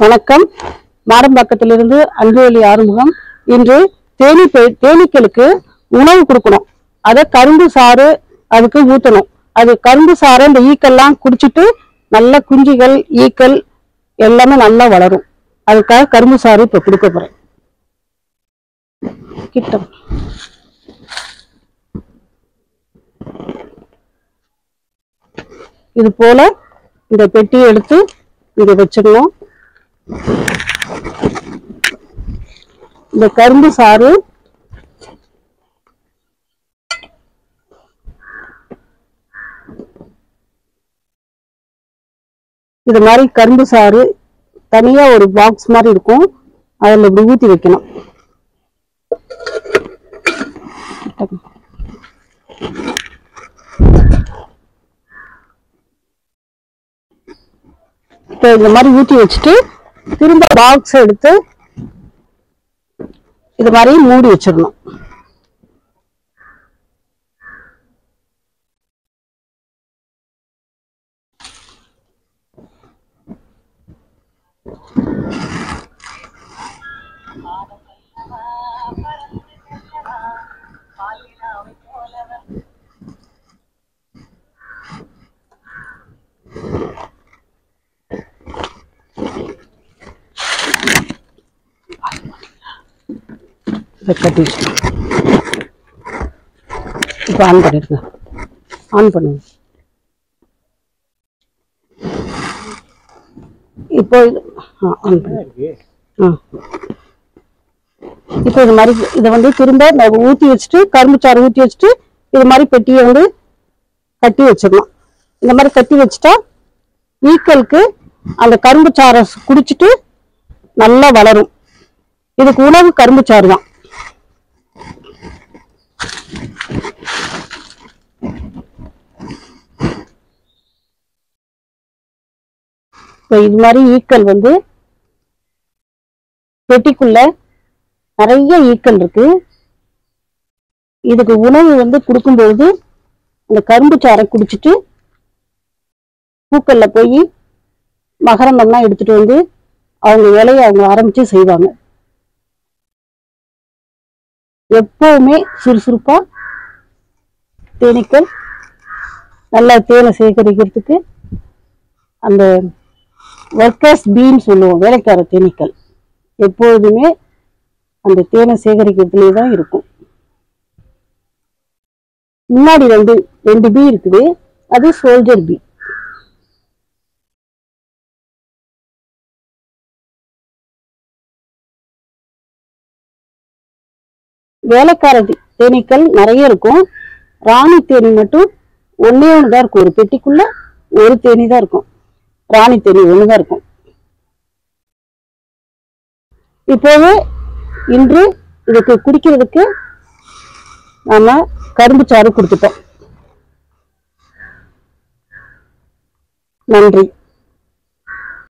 வணக்கம். மாடம்பாக்கத்திலிருந்து அன்புவழி ஆறுமுகம். இன்று தேனீக்களுக்கு உணவு கொடுக்கணும். அதை கரும்பு சாறு அதுக்கு ஊற்றணும். அது கரும்பு சாறு இந்த ஈக்கெல்லாம் குடிச்சிட்டு நல்ல குஞ்சுகள் ஈக்கள் எல்லாமே நல்லா வளரும். அதுக்காக கரும்பு சாறு இப்ப கொடுக்க போறேன். கிட்ட இது போல இந்த பெட்டியை எடுத்து இதை வச்சிடணும். இந்த கரும்பு சாறு இது மாதிரி கரும்பு சாறு தனியா ஒரு பாக்ஸ் மாதிரி இருக்கும். அதில் இப்படி ஊற்றி வைக்கணும். இப்போ இந்த மாதிரி ஊற்றி வச்சுட்டு திரும்ப பாக்ஸ் எடுத்து இது மாதிரி மூடி வச்சிடணும். இதை கட்டி இப்போ ஆன் பண்ணிருங்க. ஆன் பண்ணுங்க. இப்போ ஆன் பண்ணு. இப்போ இது மாதிரி இதை திரும்ப ஊற்றி வச்சுட்டு கரும்பு சாறு ஊற்றி வச்சுட்டு இது மாதிரி பெட்டியை கட்டி வச்சிடணும். இந்த மாதிரி கட்டி வச்சுட்டா ஈக்களுக்கு அந்த கரும்பு சாறை குடிச்சிட்டு நல்லா வளரும். இதுக்கு உணவு கரும்பு சாறு தான். இது மாதிரி ஈக்கள் பெட்டிக்குள்ள நிறைய ஈக்கள் இருக்கு. இதுக்கு உணவு கொடுக்கும்போது அந்த கரும்பு சாறை குடிச்சிட்டு பூக்கள்ல போய் மகரந்தம்லாம் எடுத்துட்டு அவங்க வேலையை அவங்க ஆரம்பிச்சு செய்வாங்க. எப்பவுமே சுறுசுறுப்பா தேனீக்கள் நல்லா தேனை சேகரிக்கிறதுக்கு அந்த ஒர்க்கர்ஸ் பீன்னு சொல்லுவோம், வேலைக்கார தேனீக்கள் எப்பொழுதுமே அந்த தேனை சேகரிக்கிறதுலே தான் இருக்கும். முன்னாடி ரெண்டு பீ இருக்குது. அது சோல்ஜர் பீ. வேலைக்கார தேனீக்கள் நிறைய இருக்கும். ராணி தேனி மட்டும் ஒன்னே ஒண்ணுதான் இருக்கும். ஒரு பெட்டிக்குள்ள ஒரு தேனி தான் இருக்கும். ராணி தேனி ஒண்ணுதான் இருக்கும். இப்போது இன்று இதுக்கு குடிக்கிறதுக்கு நாம கரும்பு சாறு கொடுத்துட்டோம். நன்றி.